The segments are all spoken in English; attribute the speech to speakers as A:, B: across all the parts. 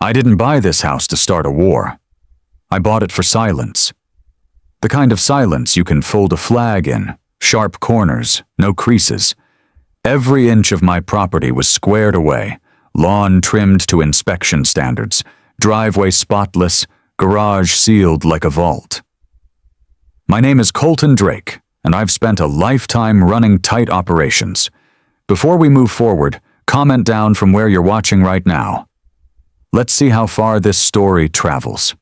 A: I didn't buy this house to start a war. I bought it for silence. The kind of silence you can fold a flag in, sharp corners, no creases. Every inch of my property was squared away, lawn trimmed to inspection standards, driveway spotless, garage sealed like a vault. My name is Colton Drake, and I've spent a lifetime running tight operations. Before we move forward, comment down from where you're watching right now. Let's see how far this story travels.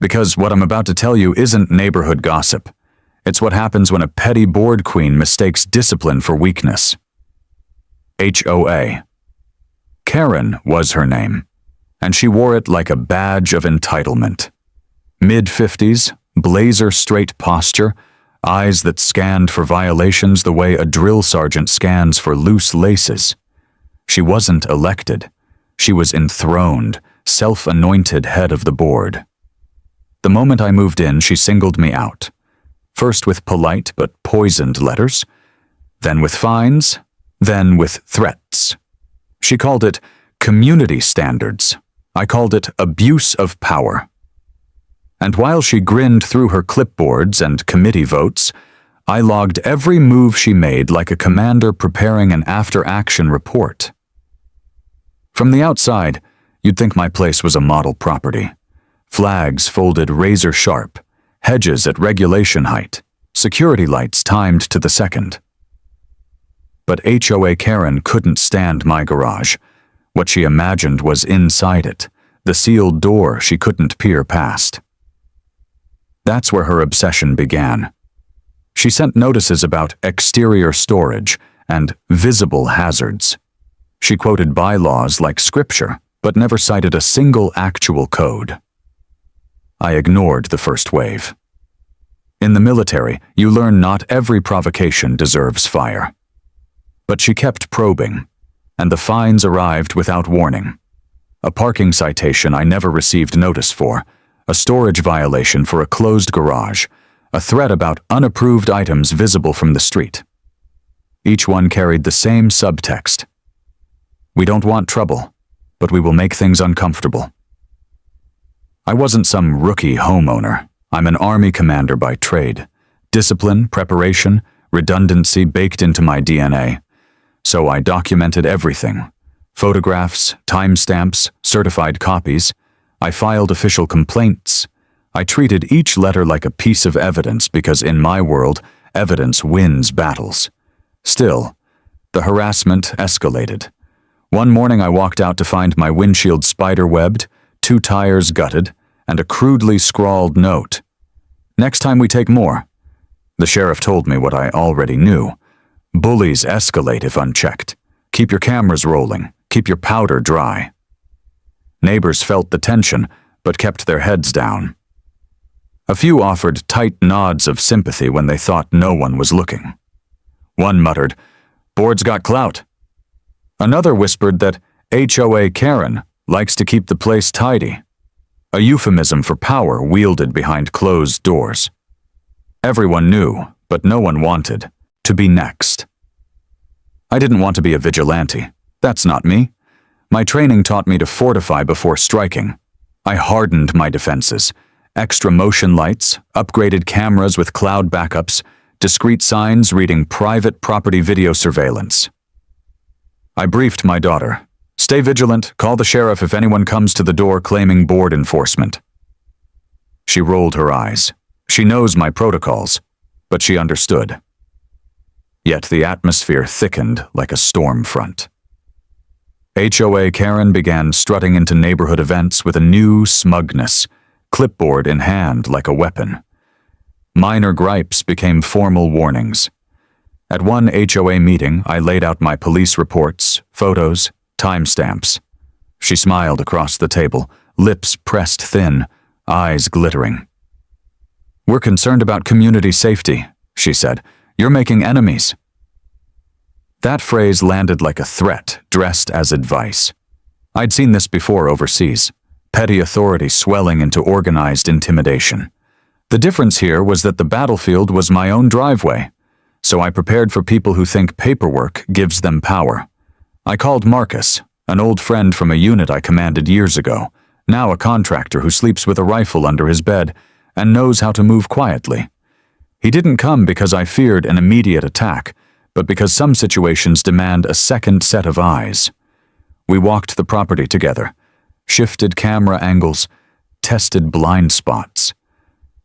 A: Because what I'm about to tell you isn't neighborhood gossip. It's what happens when a petty board queen mistakes discipline for weakness. HOA. Karen was her name, and she wore it like a badge of entitlement. Mid-50s, blazer-straight posture, eyes that scanned for violations the way a drill sergeant scans for loose laces. She wasn't elected. She was enthroned, self-anointed head of the board. The moment I moved in, she singled me out. First with polite but poisoned letters, then with fines, then with threats. She called it community standards. I called it abuse of power. And while she grinned through her clipboards and committee votes, I logged every move she made like a commander preparing an after-action report. From the outside, you'd think my place was a model property. Flags folded razor sharp, hedges at regulation height, security lights timed to the second. But HOA Karen couldn't stand my garage. What she imagined was inside it, the sealed door she couldn't peer past. That's where her obsession began. She sent notices about exterior storage and visible hazards. She quoted bylaws like scripture, but never cited a single actual code. I ignored the first wave. In the military, you learn not every provocation deserves fire. But she kept probing, and the fines arrived without warning. A parking citation I never received notice for, a storage violation for a closed garage, a threat about unapproved items visible from the street. Each one carried the same subtext. We don't want trouble, but we will make things uncomfortable. I wasn't some rookie homeowner. I'm an Army commander by trade. Discipline, preparation, redundancy baked into my DNA. So I documented everything. Photographs, timestamps, certified copies. I filed official complaints. I treated each letter like a piece of evidence because in my world, evidence wins battles. Still, the harassment escalated. One morning I walked out to find my windshield spider-webbed, 2 tires gutted, and a crudely scrawled note. Next time we take more. The sheriff told me what I already knew. Bullies escalate if unchecked. Keep your cameras rolling. Keep your powder dry. Neighbors felt the tension, but kept their heads down. A few offered tight nods of sympathy when they thought no one was looking. One muttered, "Board's got clout." Another whispered that HOA Karen likes to keep the place tidy, a euphemism for power wielded behind closed doors. Everyone knew, but no one wanted, to be next. I didn't want to be a vigilante. That's not me. My training taught me to fortify before striking. I hardened my defenses. Extra motion lights, upgraded cameras with cloud backups, discreet signs reading private property video surveillance. I briefed my daughter. Stay vigilant, call the sheriff if anyone comes to the door claiming board enforcement. She rolled her eyes. She knows my protocols, but she understood. Yet the atmosphere thickened like a storm front. HOA Karen began strutting into neighborhood events with a new smugness, clipboard in hand like a weapon. Minor gripes became formal warnings. At one HOA meeting, I laid out my police reports, photos, timestamps. She smiled across the table, lips pressed thin, eyes glittering. "We're concerned about community safety," she said. "You're making enemies." That phrase landed like a threat, dressed as advice. I'd seen this before overseas, petty authority swelling into organized intimidation. The difference here was that the battlefield was my own driveway, so I prepared for people who think paperwork gives them power. I called Marcus, an old friend from a unit I commanded years ago, now a contractor who sleeps with a rifle under his bed and knows how to move quietly. He didn't come because I feared an immediate attack, but because some situations demand a second set of eyes. We walked the property together, shifted camera angles, tested blind spots.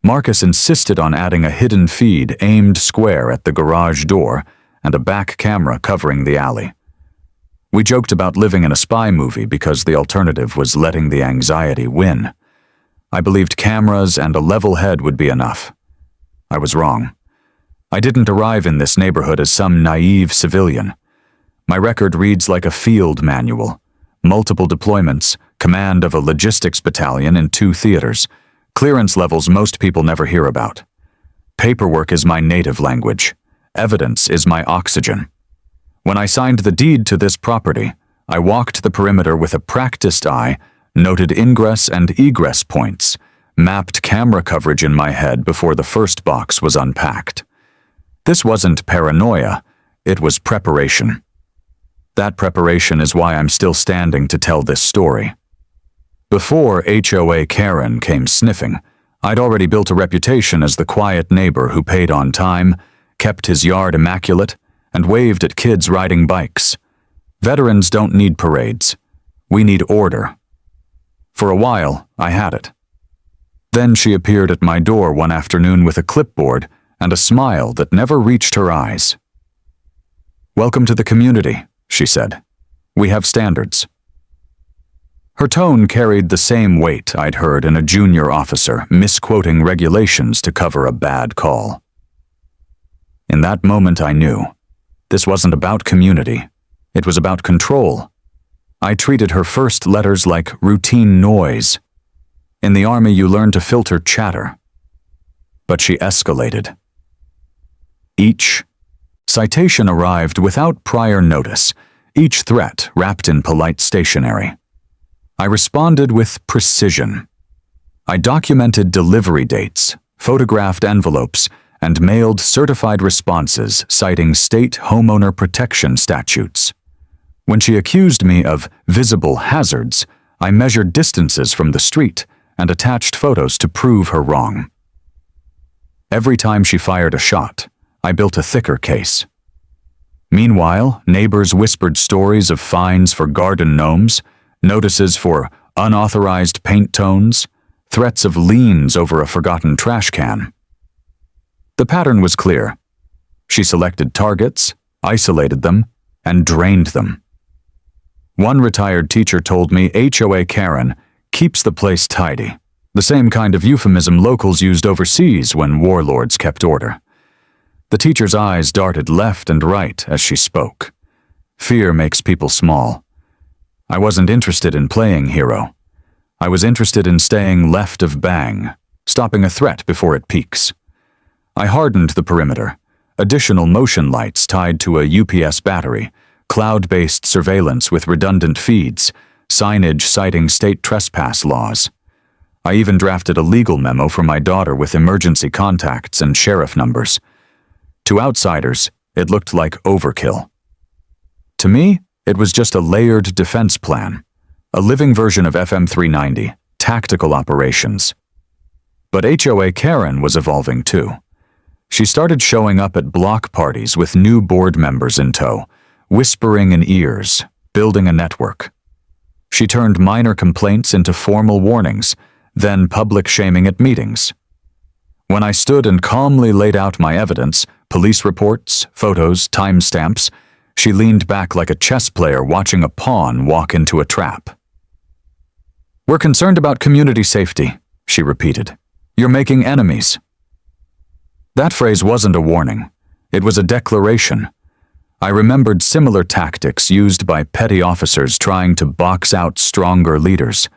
A: Marcus insisted on adding a hidden feed aimed square at the garage door and a back camera covering the alley. We joked about living in a spy movie because the alternative was letting the anxiety win. I believed cameras and a level head would be enough. I was wrong. I didn't arrive in this neighborhood as some naive civilian. My record reads like a field manual. Multiple deployments, command of a logistics battalion in 2 theaters, clearance levels most people never hear about. Paperwork is my native language. Evidence is my oxygen. When I signed the deed to this property, I walked the perimeter with a practiced eye, noted ingress and egress points, mapped camera coverage in my head before the first box was unpacked. This wasn't paranoia, it was preparation. That preparation is why I'm still standing to tell this story. Before HOA Karen came sniffing, I'd already built a reputation as the quiet neighbor who paid on time, kept his yard immaculate, and waved at kids riding bikes. Veterans don't need parades. We need order. For a while, I had it. Then she appeared at my door one afternoon with a clipboard and a smile that never reached her eyes. "Welcome to the community," she said. "We have standards." Her tone carried the same weight I'd heard in a junior officer misquoting regulations to cover a bad call. In that moment I knew. This wasn't about community. It was about control. I treated her first letters like routine noise. In the Army, you learn to filter chatter. But she escalated. Each citation arrived without prior notice, each threat wrapped in polite stationery. I responded with precision. I documented delivery dates, photographed envelopes, and mailed certified responses citing state homeowner protection statutes. When she accused me of visible hazards, I measured distances from the street and attached photos to prove her wrong. Every time she fired a shot, I built a thicker case. Meanwhile, neighbors whispered stories of fines for garden gnomes, notices for unauthorized paint tones, threats of liens over a forgotten trash can. The pattern was clear. She selected targets, isolated them, and drained them. One retired teacher told me HOA Karen keeps the place tidy, the same kind of euphemism locals used overseas when warlords kept order. The teacher's eyes darted left and right as she spoke. Fear makes people small. I wasn't interested in playing hero. I was interested in staying left of bang, stopping a threat before it peaks. I hardened the perimeter, additional motion lights tied to a UPS battery, cloud-based surveillance with redundant feeds, signage citing state trespass laws. I even drafted a legal memo for my daughter with emergency contacts and sheriff numbers. To outsiders, it looked like overkill. To me, it was just a layered defense plan, a living version of FM 390, tactical operations. But HOA Karen was evolving too. She started showing up at block parties with new board members in tow, whispering in ears, building a network. She turned minor complaints into formal warnings, then public shaming at meetings. When I stood and calmly laid out my evidence, police reports, photos, timestamps, she leaned back like a chess player watching a pawn walk into a trap. "We're concerned about community safety," she repeated. "You're making enemies." That phrase wasn't a warning. It was a declaration. I remembered similar tactics used by petty officers trying to box out stronger leaders.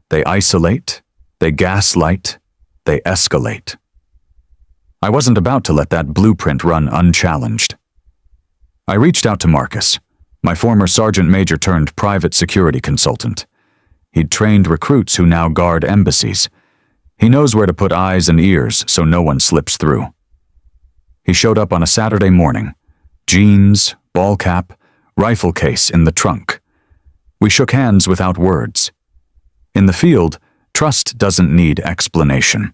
A: They isolate, they gaslight, they escalate. I wasn't about to let that blueprint run unchallenged. I reached out to Marcus, my former sergeant major turned private security consultant. He'd trained recruits who now guard embassies. He knows where to put eyes and ears so no one slips through. He showed up on a Saturday morning. Jeans, ball cap, rifle case in the trunk. We shook hands without words. In the field, trust doesn't need explanation.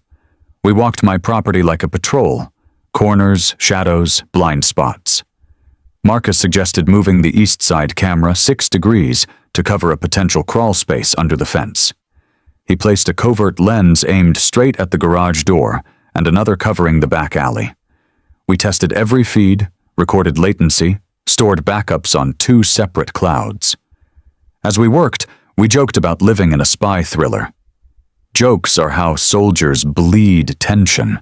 A: We walked my property like a patrol, corners, shadows, blind spots. Marcus suggested moving the east side camera 6 degrees to cover a potential crawl space under the fence. He placed a covert lens aimed straight at the garage door and another covering the back alley. We tested every feed, recorded latency, stored backups on 2 separate clouds. As we worked, we joked about living in a spy thriller. Jokes are how soldiers bleed tension.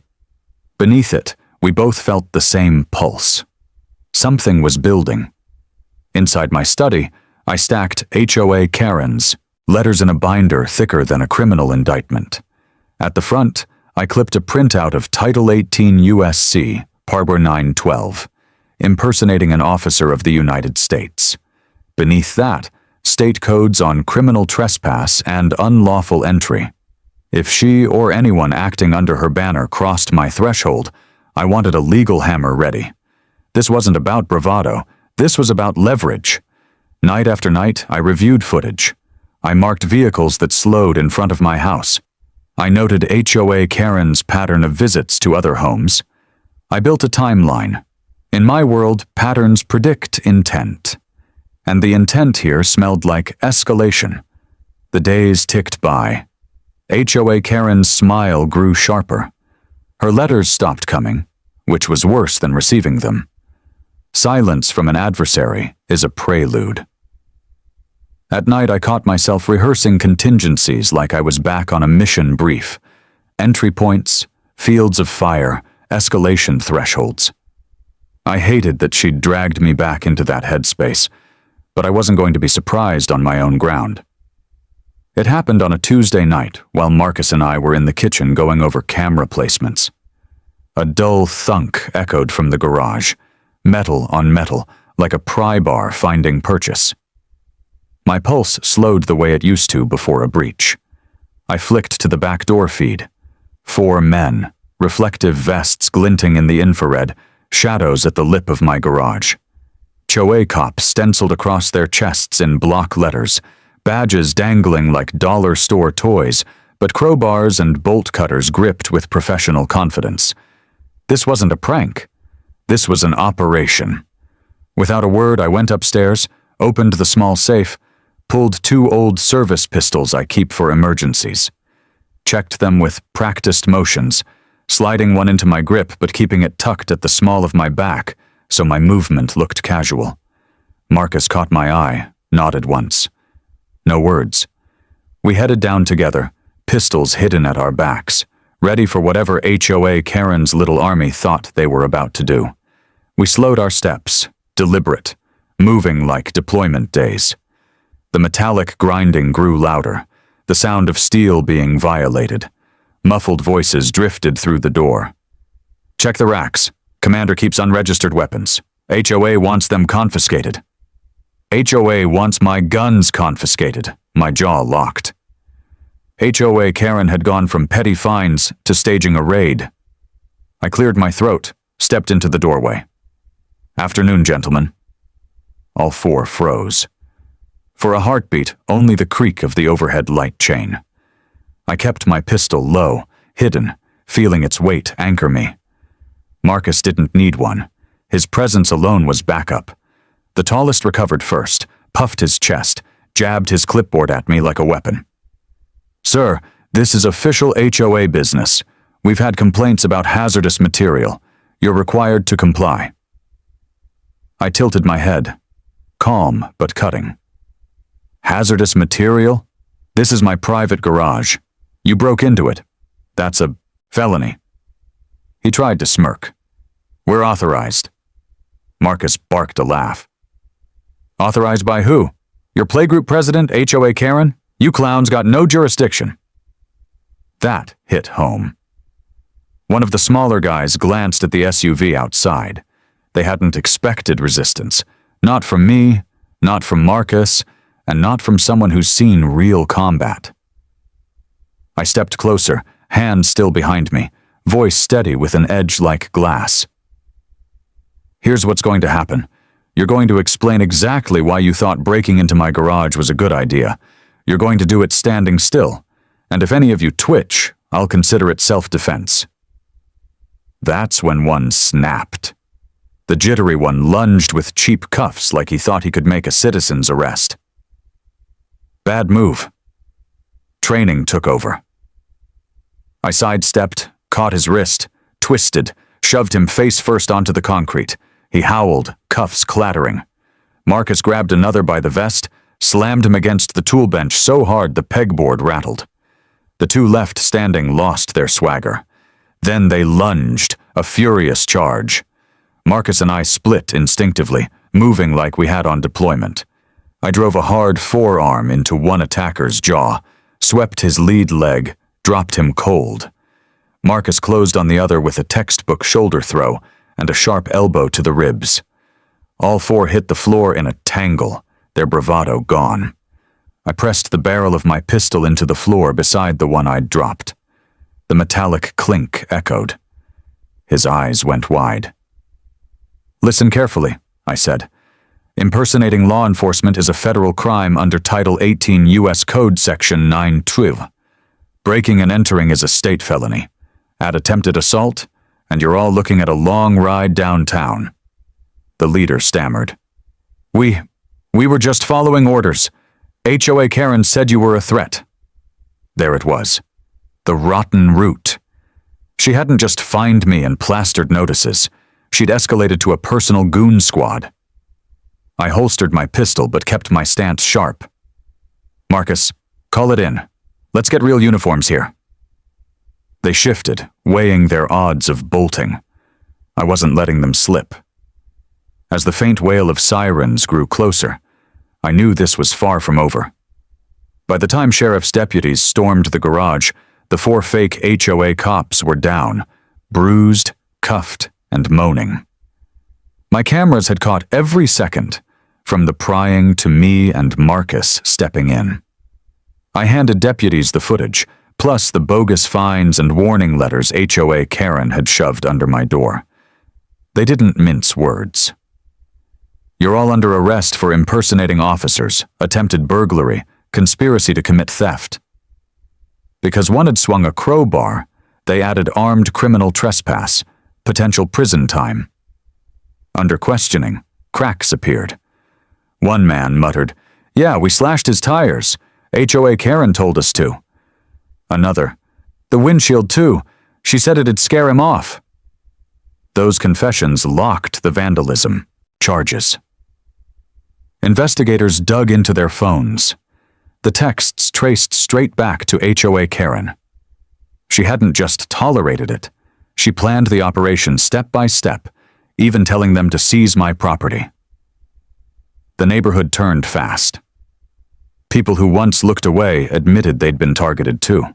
A: Beneath it, we both felt the same pulse. Something was building. Inside my study, I stacked HOA Karens, letters in a binder thicker than a criminal indictment. At the front, I clipped a printout of Title 18 USC, Harbor 912, impersonating an officer of the United States. Beneath that, state codes on criminal trespass and unlawful entry. If she or anyone acting under her banner crossed my threshold, I wanted a legal hammer ready. This wasn't about bravado, this was about leverage. Night after night, I reviewed footage. I marked vehicles that slowed in front of my house. I noted HOA Karen's pattern of visits to other homes. I built a timeline. In my world, patterns predict intent. And the intent here smelled like escalation. The days ticked by. HOA Karen's smile grew sharper. Her letters stopped coming, which was worse than receiving them. Silence from an adversary is a prelude. At night, I caught myself rehearsing contingencies like I was back on a mission brief. Entry points, fields of fire, escalation thresholds. I hated that she'd dragged me back into that headspace, but I wasn't going to be surprised on my own ground. It happened on a Tuesday night while Marcus and I were in the kitchen going over camera placements. A dull thunk echoed from the garage, metal on metal, like a pry bar finding purchase. My pulse slowed the way it used to before a breach. I flicked to the back door feed. 4 men, reflective vests glinting in the infrared, shadows at the lip of my garage. HOA COP stenciled across their chests in block letters, badges dangling like dollar store toys, but crowbars and bolt cutters gripped with professional confidence. This wasn't a prank. This was an operation. Without a word, I went upstairs, opened the small safe, pulled 2 old service pistols I keep for emergencies. Checked them with practiced motions, sliding one into my grip but keeping it tucked at the small of my back so my movement looked casual. Marcus caught my eye, nodded once. No words. We headed down together, pistols hidden at our backs, ready for whatever HOA Karen's little army thought they were about to do. We slowed our steps, deliberate, moving like deployment days. The metallic grinding grew louder, the sound of steel being violated. Muffled voices drifted through the door. Check the racks. Commander keeps unregistered weapons. HOA wants them confiscated. HOA wants my guns confiscated. My jaw locked. HOA Karen had gone from petty fines to staging a raid. I cleared my throat, stepped into the doorway. Afternoon, gentlemen. All 4 froze. For a heartbeat, only the creak of the overhead light chain. I kept my pistol low, hidden, feeling its weight anchor me. Marcus didn't need one. His presence alone was backup. The tallest recovered first, puffed his chest, jabbed his clipboard at me like a weapon. Sir, this is official HOA business. We've had complaints about hazardous material. You're required to comply. I tilted my head, calm but cutting. Hazardous material? This is my private garage. You broke into it. That's a felony. He tried to smirk. We're authorized. Marcus barked a laugh. Authorized by who? Your playgroup president, HOA Karen? You clowns got no jurisdiction. That hit home. One of the smaller guys glanced at the SUV outside. They hadn't expected resistance. Not from me, not from Marcus, and not from someone who's seen real combat. I stepped closer, hand still behind me, voice steady with an edge like glass. Here's what's going to happen. You're going to explain exactly why you thought breaking into my garage was a good idea. You're going to do it standing still. And if any of you twitch, I'll consider it self-defense." That's when one snapped. The jittery one lunged with cheap cuffs like he thought he could make a citizen's arrest. Bad move. Training took over. I sidestepped, caught his wrist, twisted, shoved him face first onto the concrete. He howled, cuffs clattering. Marcus grabbed another by the vest, slammed him against the tool bench so hard the pegboard rattled. The two left standing lost their swagger. Then they lunged, a furious charge. Marcus and I split instinctively, moving like we had on deployment. I drove a hard forearm into one attacker's jaw, swept his lead leg, dropped him cold. Marcus closed on the other with a textbook shoulder throw and a sharp elbow to the ribs. All four hit the floor in a tangle, their bravado gone. I pressed the barrel of my pistol into the floor beside the one I'd dropped. The metallic clink echoed. His eyes went wide. "Listen carefully," I said. "Impersonating law enforcement is a federal crime under Title 18 U.S. Code Section 912. Breaking and entering is a state felony. Add attempted assault, and you're all looking at a long ride downtown." The leader stammered. We were just following orders. HOA Karen said you were a threat." There it was. The rotten root. She hadn't just fined me and plastered notices. She'd escalated to a personal goon squad. I holstered my pistol but kept my stance sharp. "Marcus, call it in. Let's get real uniforms here." They shifted, weighing their odds of bolting. I wasn't letting them slip. As the faint wail of sirens grew closer, I knew this was far from over. By the time sheriff's deputies stormed the garage, the 4 fake HOA cops were down, bruised, cuffed, and moaning. My cameras had caught every second, from the prying to me and Marcus stepping in. I handed deputies the footage, plus the bogus fines and warning letters HOA Karen had shoved under my door. They didn't mince words. "You're all under arrest for impersonating officers, attempted burglary, conspiracy to commit theft." Because one had swung a crowbar, they added armed criminal trespass, potential prison time. Under questioning, cracks appeared. One man muttered, "Yeah, we slashed his tires. HOA Karen told us to." Another, "The windshield too. She said it'd scare him off." Those confessions locked the vandalism charges. Investigators dug into their phones. The texts traced straight back to HOA Karen. She hadn't just tolerated it. She planned the operation step by step, even telling them to seize my property. The neighborhood turned fast. People who once looked away admitted they'd been targeted too.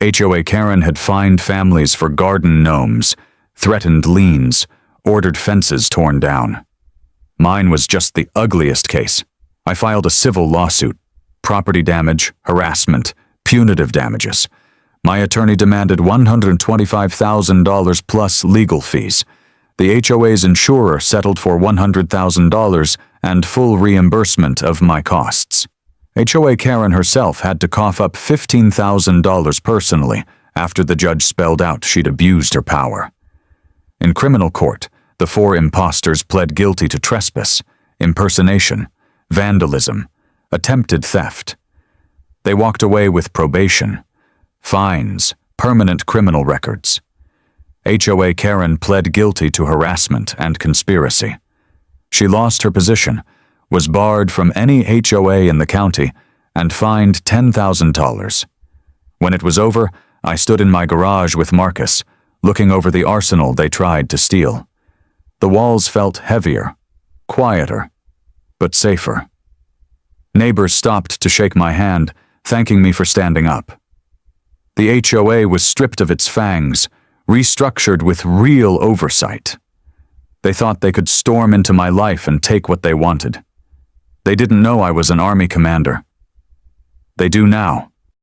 A: HOA Karen had fined families for garden gnomes, threatened liens, ordered fences torn down. Mine was just the ugliest case. I filed a civil lawsuit. Property damage, harassment, punitive damages. My attorney demanded $125,000 plus legal fees. The HOA's insurer settled for $100,000 and full reimbursement of my costs. HOA Karen herself had to cough up $15,000 personally after the judge spelled out she'd abused her power. In criminal court, the 4 imposters pled guilty to trespass, impersonation, vandalism, attempted theft. They walked away with probation, fines, permanent criminal records. HOA Karen pled guilty to harassment and conspiracy. She lost her position, was barred from any HOA in the county, and fined $10,000. When it was over, I stood in my garage with Marcus, looking over the arsenal they tried to steal. The walls felt heavier, quieter, but safer. Neighbors stopped to shake my hand, thanking me for standing up. The HOA was stripped of its fangs, restructured with real oversight. They thought they could storm into my life and take what they wanted. They didn't know I was an army commander. They do now.